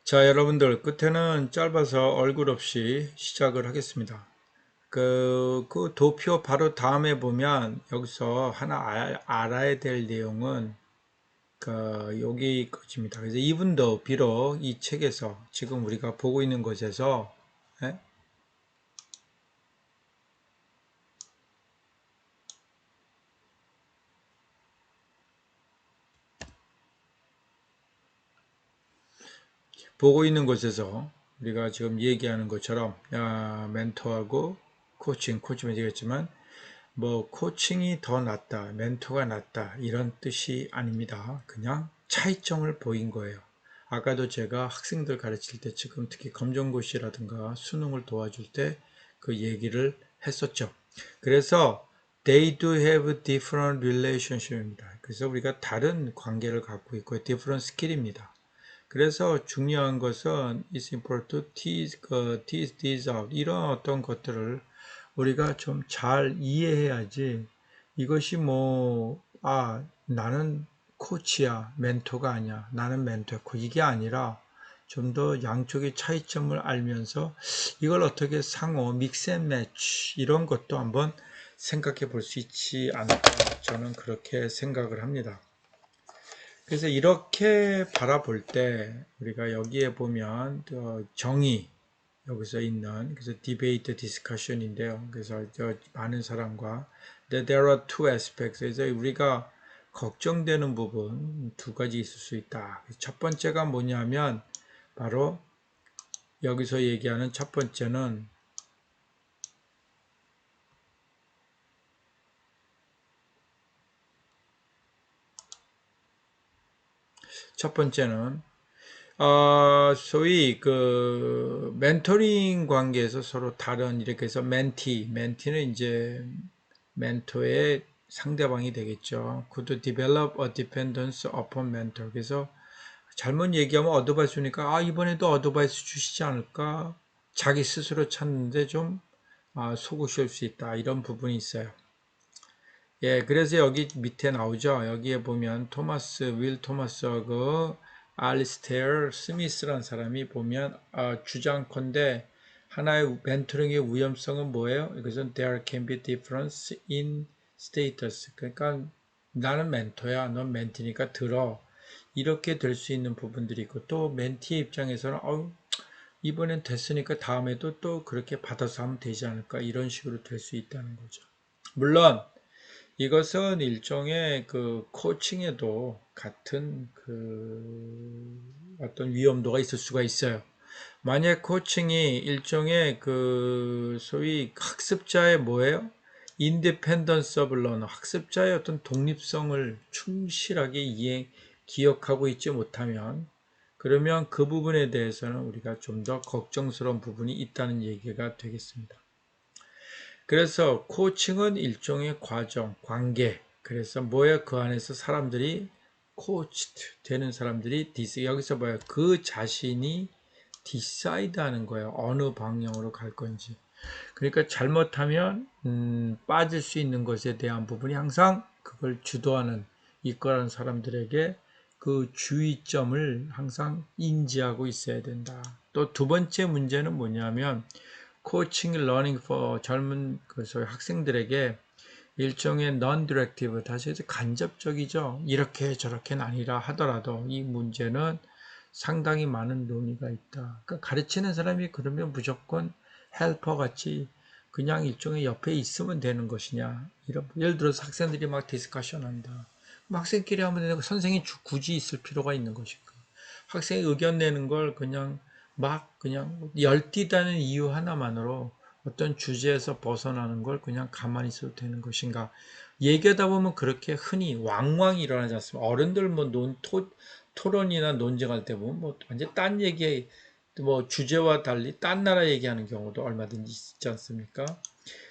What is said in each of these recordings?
자, 여러분들, 끝에는 짧아서 얼굴 없이 시작을 하겠습니다. 그 도표 바로 다음에 보면 여기서 하나 알아야 될 내용은 여기 것입니다. 그래서 이분도 비록 이 책에서 지금 우리가 보고 있는 곳에서 예? 보고 있는 곳에서 우리가 지금 얘기하는 것처럼 멘토하고 코칭은 되겠지만 뭐 코칭이 더 낫다, 멘토가 낫다 이런 뜻이 아닙니다. 그냥 차이점을 보인 거예요. 아까도 제가 학생들 가르칠 때 지금 특히 검정고시라든가 수능을 도와줄 때 그 얘기를 했었죠. 그래서 they do have different relationship입니다. 그래서 우리가 다른 관계를 갖고 있고 different skill입니다. 그래서 중요한 것은 is important to tease these out 이런 어떤 것들을 우리가 좀 잘 이해해야지 이것이 나는 코치야, 멘토가 아니야. 나는 멘토야. 이게 아니라 좀 더 양쪽의 차이점을 알면서 이걸 어떻게 상호, 믹스 앤 매치 이런 것도 한번 생각해 볼 수 있지 않을까 저는 그렇게 생각을 합니다. 그래서 이렇게 바라볼 때 우리가 여기에 보면 정의 여기서 있는 그래서 디베이트 디스커션인데요. 그래서 많은 사람과 there are two aspects. 그래서 우리가 걱정되는 부분 두 가지 있을 수 있다. 첫 번째가 뭐냐면 바로 여기서 얘기하는 첫 번째는 소위 그 멘토링 관계에서 서로 다른 이렇게 해서 멘티는 이제 멘토의 상대방이 되겠죠. Could develop a dependence upon mentor. 그래서 잘못 얘기하면 어드바이스 주니까 이번에도 어드바이스 주시지 않을까? 자기 스스로 찾는데 좀 속으실 수 있다. 이런 부분이 있어요. 예, 그래서 여기 밑에 나오죠. 여기에 보면 윌 토마스하고 알리스테어 스미스라는 사람이 보면 주장컨대 하나의 멘토링의 위험성은 뭐예요? 이것은 there can be difference in status. 그러니까 나는 멘토야, 넌 멘티니까 들어. 이렇게 될 수 있는 부분들이 있고 또 멘티의 입장에서는 이번엔 됐으니까 다음에도 또 그렇게 받아서 하면 되지 않을까 이런 식으로 될 수 있다는 거죠. 물론 이것은 일종의 그 코칭에도 같은 그 어떤 위험도가 있을 수가 있어요. 만약 코칭이 일종의 그 소위 학습자의 뭐예요? 인디펜던스 오브 러너, 학습자의 어떤 독립성을 충실하게 기억하고 있지 못하면 그러면 그 부분에 대해서는 우리가 좀 더 걱정스러운 부분이 있다는 얘기가 되겠습니다. 그래서 코칭은 일종의 과정, 관계. 그래서 뭐예요? 그 안에서 사람들이 코치 되는 사람들이 여기서 뭐예요? 그 자신이 디사이드 하는 거예요. 어느 방향으로 갈 건지. 그러니까 잘못하면 빠질 수 있는 것에 대한 부분이 항상 그걸 주도하는 이끌어가는 사람들에게 그 주의점을 항상 인지하고 있어야 된다. 또 두 번째 문제는 뭐냐면 코칭 러닝 for 젊은 그 소위 학생들에게 일종의 non-directive, 다시 해서 간접적이죠. 이렇게 저렇게는 아니라 하더라도 이 문제는 상당히 많은 논의가 있다. 그러니까 가르치는 사람이 그러면 무조건 헬퍼 같이 그냥 일종의 옆에 있으면 되는 것이냐. 예를 들어서 학생들이 막 디스커션 한다. 학생끼리 하면 되는 거 선생이 굳이 있을 필요가 있는 것인가. 학생이 의견 내는 걸 그냥 열띠다는 이유 하나만으로 어떤 주제에서 벗어나는 걸 그냥 가만히 있어도 되는 것인가. 얘기하다 보면 그렇게 흔히 왕왕이 일어나지 않습니까? 어른들 토론이나 논쟁할 때 보면 완전 딴 얘기, 주제와 달리 딴 나라 얘기하는 경우도 얼마든지 있지 않습니까?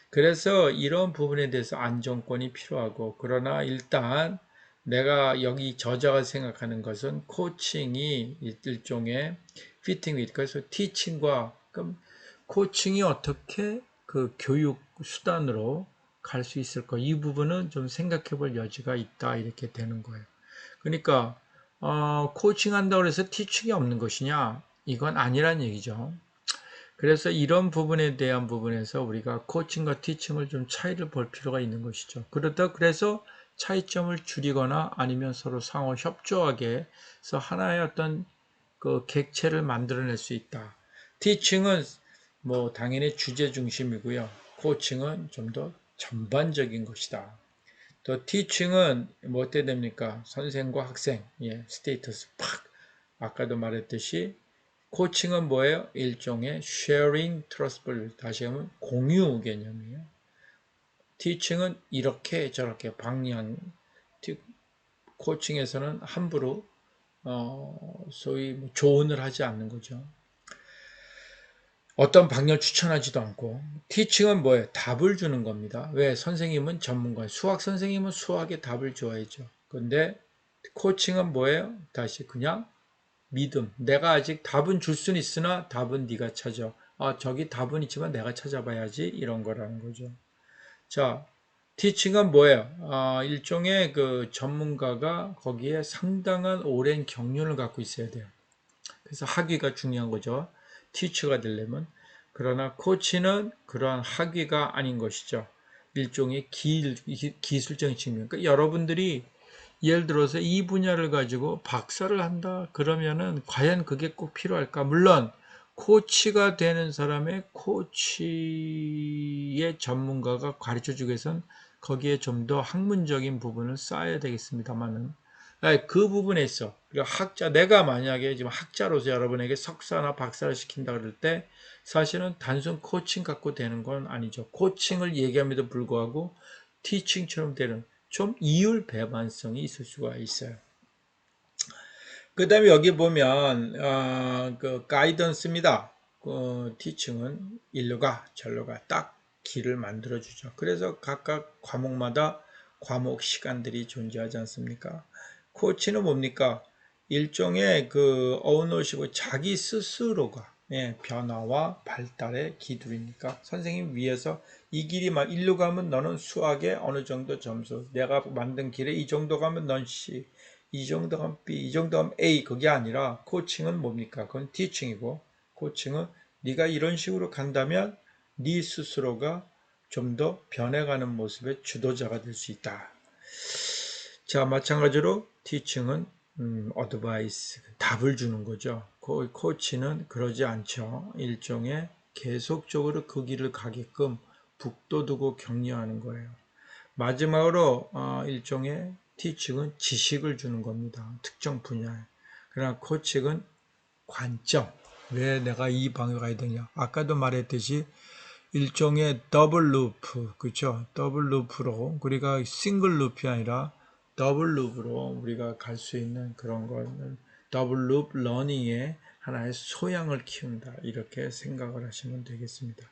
그래서 이런 부분에 대해서 안정권이 필요하고, 그러나 일단 내가 여기 저자가 생각하는 것은 코칭이 일종의 피팅 윗, 그래서 티칭과 그럼 코칭이 어떻게 그 교육 수단으로 갈 수 있을까? 이 부분은 좀 생각해 볼 여지가 있다. 이렇게 되는 거예요. 그러니까 코칭한다고 해서 티칭이 없는 것이냐? 이건 아니란 얘기죠. 그래서 이런 부분에 대한 부분에서 우리가 코칭과 티칭을 좀 차이를 볼 필요가 있는 것이죠. 그래서 차이점을 줄이거나 아니면 서로 상호 협조하게 해서 하나의 어떤 그 객체를 만들어낼 수 있다. 티칭은 뭐 당연히 주제 중심이고요. 코칭은 좀 더 전반적인 것이다. 또 티칭은 뭐 어때 됩니까? 선생과 학생, 스테이터스 팍. 아까도 말했듯이 코칭은 뭐예요? 일종의 sharing trustable, 다시 하면 공유 개념이에요. 티칭은 이렇게 저렇게 방향, 코칭에서는 함부로 소위 조언을 하지 않는 거죠. 어떤 방향을 추천하지도 않고. 티칭은 뭐예요? 답을 주는 겁니다. 왜? 선생님은 전문가예요. 수학 선생님은 수학의 답을 줘야죠. 근데 코칭은 뭐예요? 다시 그냥 믿음. 내가 아직 답은 줄 수는 있으나 답은 네가 찾아. 저기 답은 있지만 내가 찾아봐야지. 이런 거라는 거죠. 자, 티칭은 뭐예요? 일종의 그 전문가가 거기에 상당한 오랜 경륜을 갖고 있어야 돼요. 그래서 학위가 중요한 거죠. 티처가 되려면. 그러나 코치는 그러한 학위가 아닌 것이죠. 일종의 기술적인 측면. 그러니까 여러분들이 예를 들어서 이 분야를 가지고 박사를 한다 그러면은 과연 그게 꼭 필요할까? 물론 코치가 되는 사람의 코치의 전문가가 가르쳐 주기 위해서는 거기에 좀 더 학문적인 부분을 쌓아야 되겠습니다만은 그 부분에 있어. 내가 만약에 지금 학자로서 여러분에게 석사나 박사를 시킨다 그럴 때 사실은 단순 코칭 갖고 되는 건 아니죠. 코칭을 얘기함에도 불구하고 티칭처럼 되는 좀 이율 배반성이 있을 수가 있어요. 그 다음에 여기 보면 그 가이던스입니다. 그 티칭은 일로가 절로가 딱 길을 만들어 주죠. 그래서 각각 과목마다 과목 시간들이 존재하지 않습니까? 코치는 뭡니까? 일종의 그 어우너시고 자기 스스로가 변화와 발달의 기둥이니까 선생님 위에서 이 길이 막 일로 가면 너는 수학에 어느 정도 점수, 내가 만든 길에 이 정도 가면 넌 C, 이 정도 가면 B, 이 정도 가면 A. 그게 아니라 코칭은 뭡니까? 그건 티칭이고, 코칭은 네가 이런 식으로 간다면 네 스스로가 좀 더 변해가는 모습의 주도자가 될 수 있다. 자, 마찬가지로 티칭은 어드바이스, 답을 주는 거죠. 코치는 그러지 않죠. 일종의 계속적으로 그 길을 가게끔 북돋우고 격려하는 거예요. 마지막으로 일종의 티칭은 지식을 주는 겁니다. 특정 분야에. 그러나 코칭은 관점. 왜 내가 이 방향을 가야 되냐. 아까도 말했듯이 일종의 더블 루프, 그렇죠? 더블 루프로 우리가 싱글 루프가 아니라 더블 루프로 우리가 갈 수 있는 그런 거는 더블 루프 러닝의 하나의 소양을 키운다. 이렇게 생각을 하시면 되겠습니다.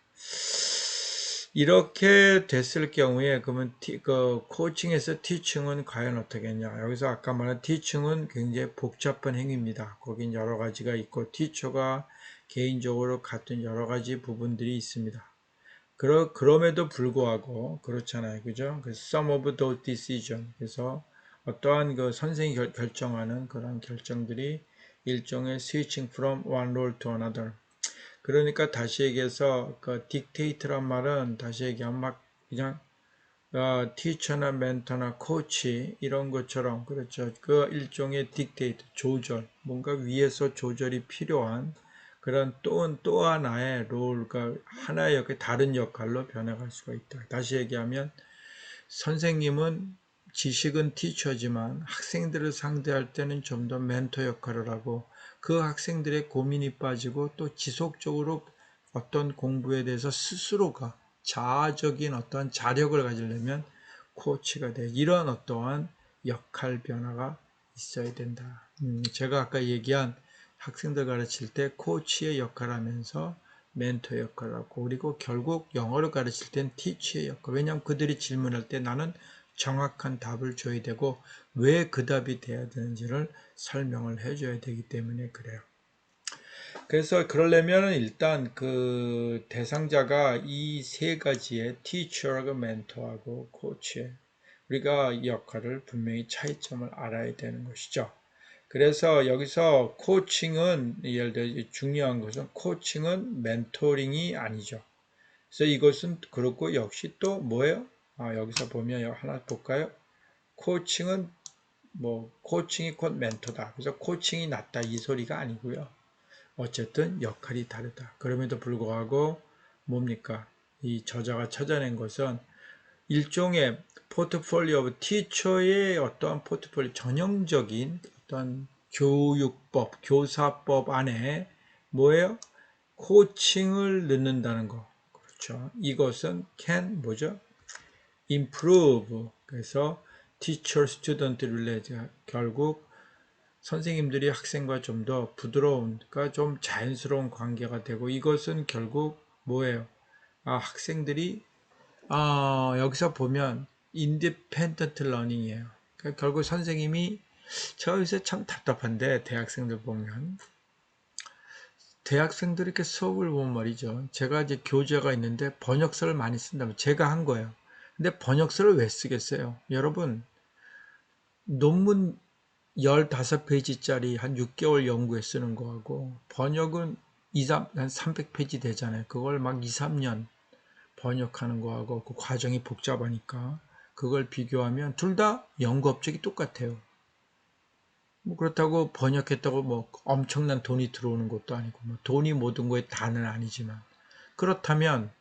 이렇게 됐을 경우에 그러면 그 코칭에서 티칭은 과연 어떻게 했냐? 여기서 아까 말한 티칭은 굉장히 복잡한 행위입니다. 거긴 여러 가지가 있고 티처가 개인적으로 갖던 여러 가지 부분들이 있습니다. 그럼에도 불구하고 그렇잖아요. 그죠? 그래서 some of those decision. 그래서 어떠한 그 선생이 결정하는 그런 결정들이 일종의 switching from one role to another. 그러니까 다시 얘기해서 그 딕테이트란 말은 다시 얘기하면 막 그냥 티처나 멘토나 코치 이런 것처럼 그렇죠. 그 일종의 딕테이트 조절 뭔가 위에서 조절이 필요한 그런 또 하나의 롤과 하나의 다른 역할로 변해갈 수가 있다. 다시 얘기하면 선생님은 지식은 티처지만 학생들을 상대할 때는 좀 더 멘토 역할을 하고 그 학생들의 고민이 빠지고 또 지속적으로 어떤 공부에 대해서 스스로가 자아적인 어떠한 자력을 가지려면 코치가 돼. 이런 어떠한 역할 변화가 있어야 된다. 제가 아까 얘기한 학생들 가르칠 때 코치의 역할을 하면서 멘토 역할을 하고 그리고 결국 영어를 가르칠 땐 티치의 역할. 왜냐하면 그들이 질문할 때 나는 정확한 답을 줘야 되고 왜 그 답이 돼야 되는지를 설명을 해줘야 되기 때문에 그래요. 그래서 그러려면 일단 그 대상자가 이 세 가지의 티처하고 멘토하고 코치의 우리가 이 역할을 분명히 차이점을 알아야 되는 것이죠. 그래서 여기서 코칭은 예를 들어 중요한 것은 코칭은 멘토링이 아니죠. 그래서 이것은 그렇고 역시 또 뭐예요? 여기서 보면 하나 볼까요? 코칭은 뭐 코칭이 곧 멘토다. 그래서 코칭이 낫다 이 소리가 아니고요. 어쨌든 역할이 다르다. 그럼에도 불구하고 뭡니까? 이 저자가 찾아낸 것은 일종의 포트폴리오 오브 티처의 어떠한 포트폴리오 전형적인 어떤 교육법, 교사법 안에 뭐예요? 코칭을 넣는다는 거. 그렇죠. 이것은 can 뭐죠? improve. 그래서 teacher student relation 결국 선생님들이 학생과 좀 더 부드러운, 그러니까 좀 자연스러운 관계가 되고 이것은 결국 뭐예요? 학생들이 여기서 보면 independent learning이에요. 그러니까 결국 선생님이 저 요새 참 답답한데 대학생들 보면 대학생들이 이렇게 수업을 보면 말이죠. 제가 이제 교재가 있는데 번역서를 많이 쓴다면 제가 한 거예요. 근데 번역서를 왜 쓰겠어요? 여러분 논문 15페이지짜리 한 6개월 연구에 쓰는 거하고 번역은 한 300페이지 되잖아요. 그걸 막 2, 3년 번역하는 거하고 그 과정이 복잡하니까 그걸 비교하면 둘 다 연구 업적이 똑같아요. 뭐 그렇다고 번역했다고 뭐 엄청난 돈이 들어오는 것도 아니고 뭐 돈이 모든 거에 다는 아니지만 그렇다면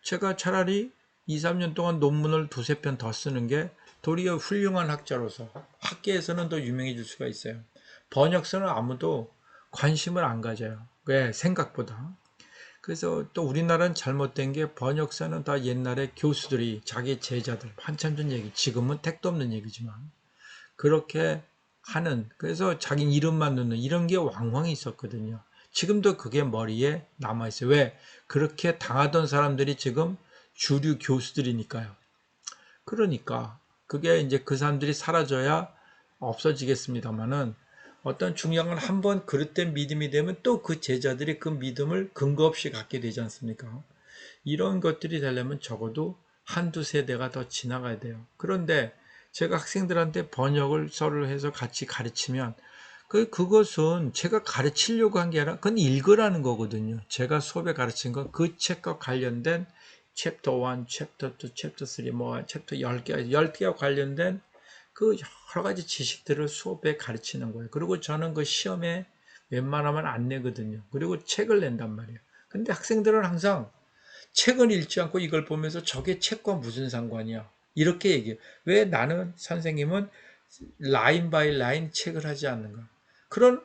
제가 차라리 2, 3년 동안 논문을 두세 편 더 쓰는 게 도리어 훌륭한 학자로서 학계에서는 더 유명해질 수가 있어요. 번역서는 아무도 관심을 안 가져요. 왜? 생각보다. 그래서 또 우리나라는 잘못된 게 번역서는 다 옛날에 교수들이 자기 제자들 한참 전 얘기, 지금은 택도 없는 얘기지만 그렇게 하는, 그래서 자기 이름만 넣는 이런 게 왕왕 있었거든요. 지금도 그게 머리에 남아있어요. 왜? 그렇게 당하던 사람들이 지금 주류 교수들이니까요. 그러니까 그게 이제 그 사람들이 사라져야 없어지겠습니다만은 어떤 중요한 건 한 번 그릇된 믿음이 되면 또 그 제자들이 그 믿음을 근거 없이 갖게 되지 않습니까? 이런 것들이 되려면 적어도 한두 세대가 더 지나가야 돼요. 그런데 제가 학생들한테 번역을 서를 해서 같이 가르치면 그것은 제가 가르치려고 한 게 아니라 그건 읽으라는 거거든요. 제가 수업에 가르친 건 그 책과 관련된 챕터 1, 챕터 2, 챕터 3, 뭐 챕터 10개가 관련된 그 여러 가지 지식들을 수업에 가르치는 거예요. 그리고 저는 그 시험에 웬만하면 안 내거든요. 그리고 책을 낸단 말이에요. 근데 학생들은 항상 책은 읽지 않고 이걸 보면서 저게 책과 무슨 상관이야? 이렇게 얘기해요. 왜 나는 선생님은 라인 바이 라인 책을 하지 않는가? 그런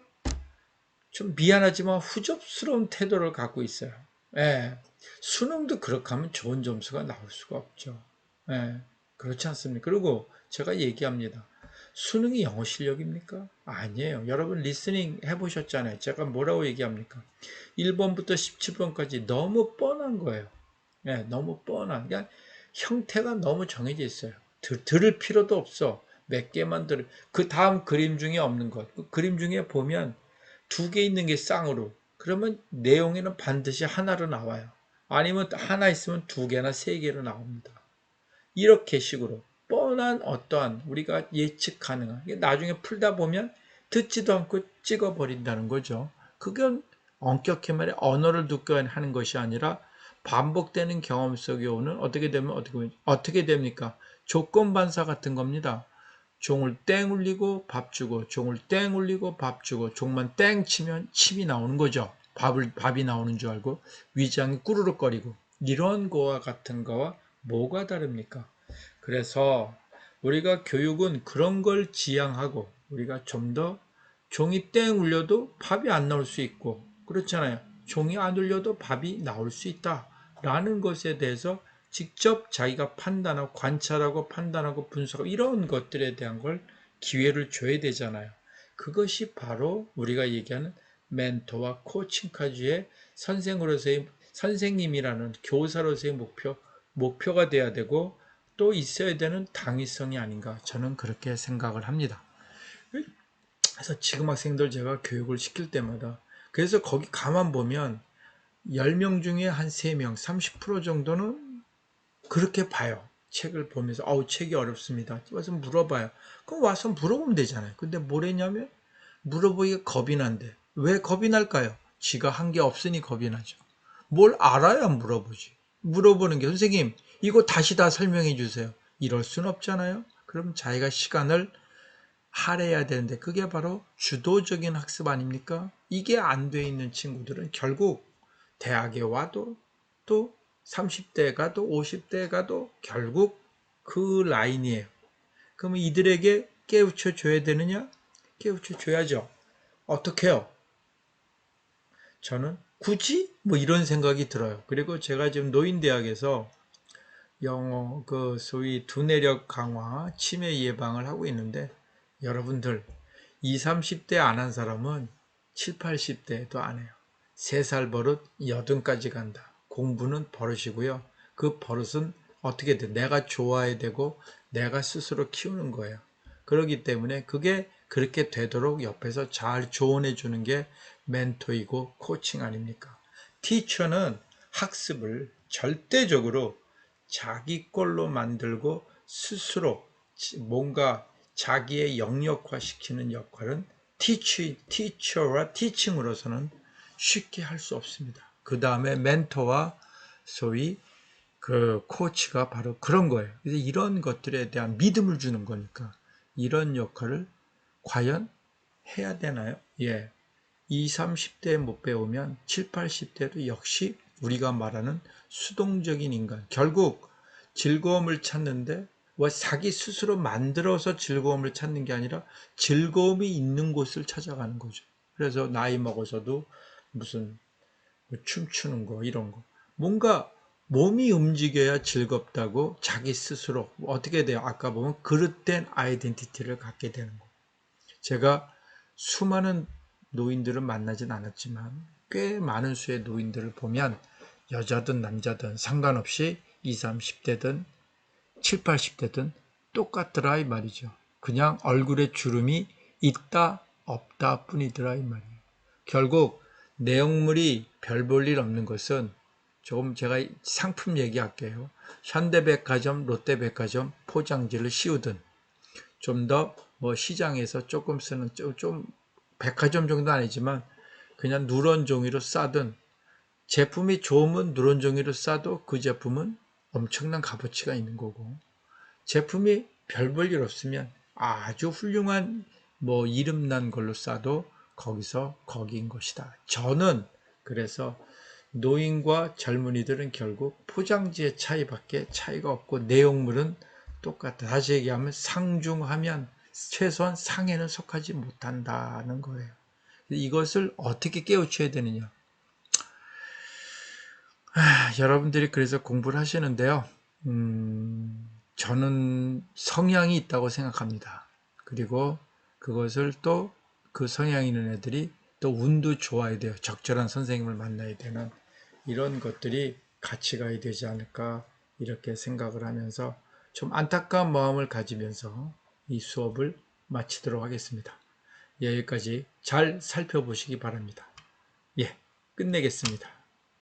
좀 미안하지만 후접스러운 태도를 갖고 있어요. 예. 수능도 그렇게 하면 좋은 점수가 나올 수가 없죠. 예. 그렇지 않습니까? 그리고 제가 얘기합니다. 수능이 영어 실력입니까? 아니에요. 여러분 리스닝 해보셨잖아요. 제가 뭐라고 얘기합니까? 1번부터 17번까지 너무 뻔한 거예요. 예, 너무 뻔한. 그러니까 형태가 너무 정해져 있어요. 들을 필요도 없어. 몇 개만 들을. 그 다음 그림 중에 없는 것. 그 그림 중에 보면 두 개 있는 게 쌍으로. 그러면 내용에는 반드시 하나로 나와요. 아니면 하나 있으면 두 개나 세 개로 나옵니다. 이렇게 식으로 뻔한 어떠한 우리가 예측 가능한 나중에 풀다 보면 듣지도 않고 찍어버린다는 거죠. 그건 엄격히 말해 언어를 듣고 하는 것이 아니라 반복되는 경험 속에 오는 어떻게 됩니까? 조건 반사 같은 겁니다. 종을 땡 울리고 밥 주고 종을 땡 울리고 밥 주고 종만 땡 치면 침이 나오는 거죠. 밥이 나오는 줄 알고 위장이 꾸르륵거리고 이런 거와 같은 거와 뭐가 다릅니까? 그래서 우리가 교육은 그런 걸 지향하고 우리가 좀 더 종이 땡 울려도 밥이 안 나올 수 있고 그렇잖아요. 종이 안 울려도 밥이 나올 수 있다 라는 것에 대해서 직접 자기가 판단하고 관찰하고 판단하고 분석하고 이런 것들에 대한 걸 기회를 줘야 되잖아요. 그것이 바로 우리가 얘기하는 멘토와 코칭까지의 선생님이라는 교사로서의 목표가 돼야 되고 또 있어야 되는 당위성이 아닌가 저는 그렇게 생각을 합니다. 그래서 지금 학생들 제가 교육을 시킬 때마다 그래서 거기 가만 보면 10명 중에 한 3명 30% 정도는 그렇게 봐요. 책을 보면서 책이 어렵습니다. 와서 물어봐요. 그럼 와서 물어보면 되잖아요. 근데 뭐랬냐면 물어보기가 겁이 난대. 왜 겁이 날까요? 지가 한 게 없으니 겁이 나죠. 뭘 알아야 물어보지. 물어보는 게 선생님 이거 다시 다 설명해 주세요. 이럴 순 없잖아요. 그럼 자기가 시간을 할애해야 되는데 그게 바로 주도적인 학습 아닙니까? 이게 안 돼 있는 친구들은 결국 대학에 와도 또 30대 가도 50대 가도 결국 그 라인이에요. 그러면 이들에게 깨우쳐 줘야 되느냐? 깨우쳐 줘야죠. 어떻게 해요? 저는 굳이 뭐 이런 생각이 들어요. 그리고 제가 지금 노인대학에서 영어 그 소위 두뇌력 강화, 치매 예방을 하고 있는데 여러분들 20, 30대 안 한 사람은 7, 80대도 안 해요. 3살 버릇 80까지 간다. 공부는 버릇이고요. 그 버릇은 어떻게 돼? 내가 좋아야 되고 내가 스스로 키우는 거예요. 그렇기 때문에 그게 그렇게 되도록 옆에서 잘 조언해 주는 게 멘토이고 코칭 아닙니까? 티처는 학습을 절대적으로 자기 걸로 만들고 스스로 뭔가 자기의 영역화 시키는 역할은 티처와 티칭으로서는 쉽게 할 수 없습니다. 그 다음에 멘토와 소위 그 코치가 바로 그런 거예요. 그래서 이런 것들에 대한 믿음을 주는 거니까 이런 역할을 과연 해야 되나요? 예. 20, 30대 못 배우면 7, 80대도 역시 우리가 말하는 수동적인 인간. 결국 즐거움을 찾는데 자기 스스로 만들어서 즐거움을 찾는 게 아니라 즐거움이 있는 곳을 찾아가는 거죠. 그래서 나이 먹어서도 무슨 뭐 춤추는 거 이런 거. 뭔가 몸이 움직여야 즐겁다고 자기 스스로 어떻게 돼요? 아까 보면 그릇된 아이덴티티를 갖게 되는 거. 제가 수많은 노인들을 만나진 않았지만 꽤 많은 수의 노인들을 보면 여자든 남자든 상관없이 20, 30대든 7, 80대든 똑같더라 이 말이죠. 그냥 얼굴에 주름이 있다 없다 뿐이더라 이 말이에요. 결국 내용물이 별 볼 일 없는 것은 조금 제가 상품 얘기할게요. 현대백화점, 롯데백화점 포장지를 씌우든 좀 더 뭐 시장에서 조금 쓰는 좀 백화점 정도 아니지만 그냥 누런 종이로 싸든 제품이 좋으면 누런 종이로 싸도 그 제품은 엄청난 값어치가 있는 거고 제품이 별 볼 일 없으면 아주 훌륭한 뭐 이름난 걸로 싸도 거기서 거기인 것이다. 저는 그래서 노인과 젊은이들은 결국 포장지의 차이밖에 차이가 없고 내용물은 똑같다. 다시 얘기하면 상중하면 최소한 상에는 속하지 못한다는 거예요. 이것을 어떻게 깨우쳐야 되느냐. 여러분들이 그래서 공부를 하시는데요. 저는 성향이 있다고 생각합니다. 그리고 그것을 또 그 성향 있는 애들이 또 운도 좋아야 돼요. 적절한 선생님을 만나야 되는 이런 것들이 같이 가야 되지 않을까 이렇게 생각을 하면서 좀 안타까운 마음을 가지면서 이 수업을 마치도록 하겠습니다. 여기까지 잘 살펴보시기 바랍니다. 예, 끝내겠습니다.